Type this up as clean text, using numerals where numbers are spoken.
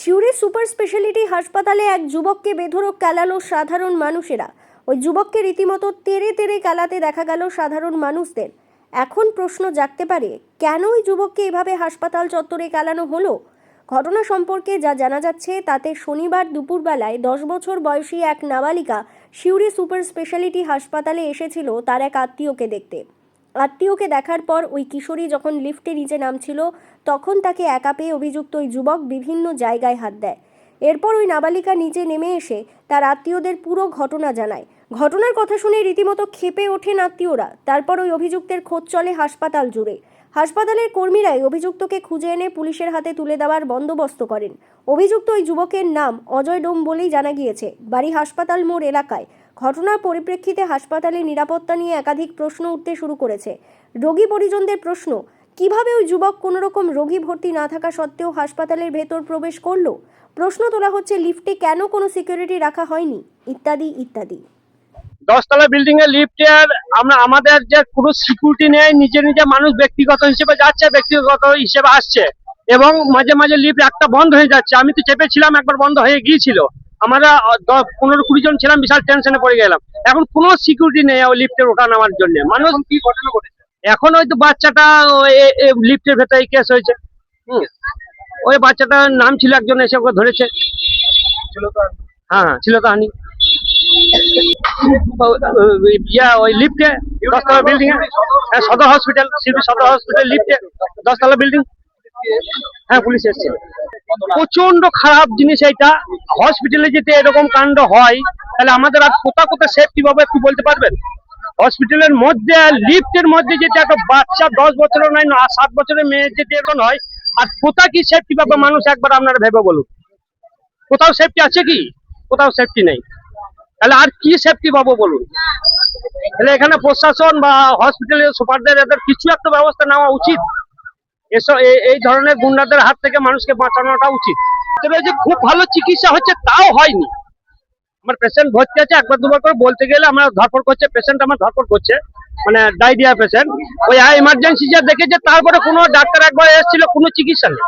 Suri super speciality হাসপাতালে এক যুবককে বেধড়ক কেলালো সাধারণ মানুষেরা। ওই যুবককে রীতিমতো তেড়ে তেড়ে কেলাতে দেখা গেল সাধারণ মানুষদের। এখন প্রশ্ন জাগতে পারে, কেন ওই যুবককে এভাবে হাসপাতাল চত্বরে কেলানো হলো? ঘটনা সম্পর্কে যা জানা যাচ্ছে তাতে শনিবার দুপুরবেলায় 10 বছর বয়সী এক নাবালিকা সিউড়ি সুপার স্পেশালিটি হাসপাতালে এসেছিল তার এক আত্মীয়কে দেখতে। আত্মীয়কে দেখার পর ওই কিশোরী যখন লিফটে নিচে নামছিল তখন তাকে একা পেয়ে অভিযুক্ত ওই যুবক বিভিন্ন জায়গায় হাত দেয়। এরপর ওই নাবালিকা নিচে নেমে এসে তার আত্মীয়দের পুরো ঘটনা জানায়। ঘটনার কথা শুনে রীতিমতো ক্ষেপে ওঠেন আত্মীয়রা। তারপর ওই অভিযুক্তের খোঁজ চলে হাসপাতাল জুড়ে। হাসপাতালের কর্মীরাই অভিযুক্তকে খুঁজে এনে পুলিশের হাতে তুলে দেওয়ার বন্দোবস্ত করেন। অভিযুক্ত ওই যুবকের নাম অজয় ডোম বলেই জানা গিয়েছে। বাড়ি হাসপাতাল মোড় এলাকায়। ঘটনার পরিপ্রেক্ষিতে হাসপাতালের নিরাপত্তা নিয়ে একাধিক প্রশ্ন উঠতে শুরু করেছে। রোগী পরিজনদের প্রশ্ন, কিভাবে ওই যুবক কোনো রকম রোগী ভর্তি না থাকা সত্ত্বেও হাসপাতালের ভেতর প্রবেশ করলো? প্রশ্ন তোলা হচ্ছে, লিফটে কেন কোনো সিকিউরিটি রাখা হয়নি, ইত্যাদি ইত্যাদি। 10 তলা বিল্ডিং এর লিফটের আমাদের যে কোনো সিকিউরিটি নেই, নিজে নিজে মানুষ ব্যক্তিগত হিসেবে যাচ্ছে, ব্যক্তিগত হিসেবে আসছে, এবং মাঝে মাঝে লিফট একটা বন্ধ হয়ে যাচ্ছে। আমি তো চেপেছিলাম, একবার বন্ধ হয়ে গিয়েছিল। আমরা 15-20 জন ছিলাম, বিশাল টেনশনে পড়ে গেলাম। এখন কোনো সিকিউরিটি নেই ওই লিফটের ওঠা নামার জন্য। মানুষ কি ঘটনা ঘটেছে এখন, ওই তো বাচ্চাটা লিফটের ভেতরে কেস হয়েছে। ওই বাচ্চাটার নাম ছিল, একজন এসে ওকে ধরেছে। হ্যাঁ, ছিল তো হানি ওই লিফটে 10 তলা বিল্ডিং এ, সদর হসপিটাল, সিবি সদর হসপিটাল লিফটে 10 তলা বিল্ডিং। হ্যাঁ, পুলিশ এসেছিল। প্রচন্ড খারাপ জিনিস এইটা। হসপিটালে যদি এরকম কাণ্ড হয় তাহলে আমাদের আর কোথায় সেফটি পাবো একটু বলতে পারবেন? হসপিটালের মধ্যে লিফটের মধ্যে যদি একটা বাচ্চা 10 বছরের নয় 7 বছরের মেয়ে যদি এরকম হয়, আর কোথায় কি সেফটি পাবে মানুষ একবার আপনারা ভেবে বলুন। কোথাও সেফটি আছে কি? কোথাও সেফটি নেই। তাহলে আর কি সেফটি পাবো বলুন? তাহলে এখানে প্রশাসন বা হসপিটালের সুপারদের এদের কিছু একটা ব্যবস্থা নেওয়া উচিত। এসব এই ধরনের গুন্ডাদের হাত থেকে মানুষকে বাঁচানোটা উচিত। তবে যে খুব ভালো চিকিৎসা হচ্ছে তাও হয়নি। আমার পেশেন্ট ভর্তি আছে, একবার দুবার করে বলতে গেলে আমার ধরপড় করছে, পেশেন্ট আমার ধরপড় করছে, মানে ডায়রিয়া পেশেন্ট। ওই এমার্জেন্সি যা দেখেছে, তারপরে কোনো ডাক্তার একবার এসেছিল, কোনো চিকিৎসা নেই।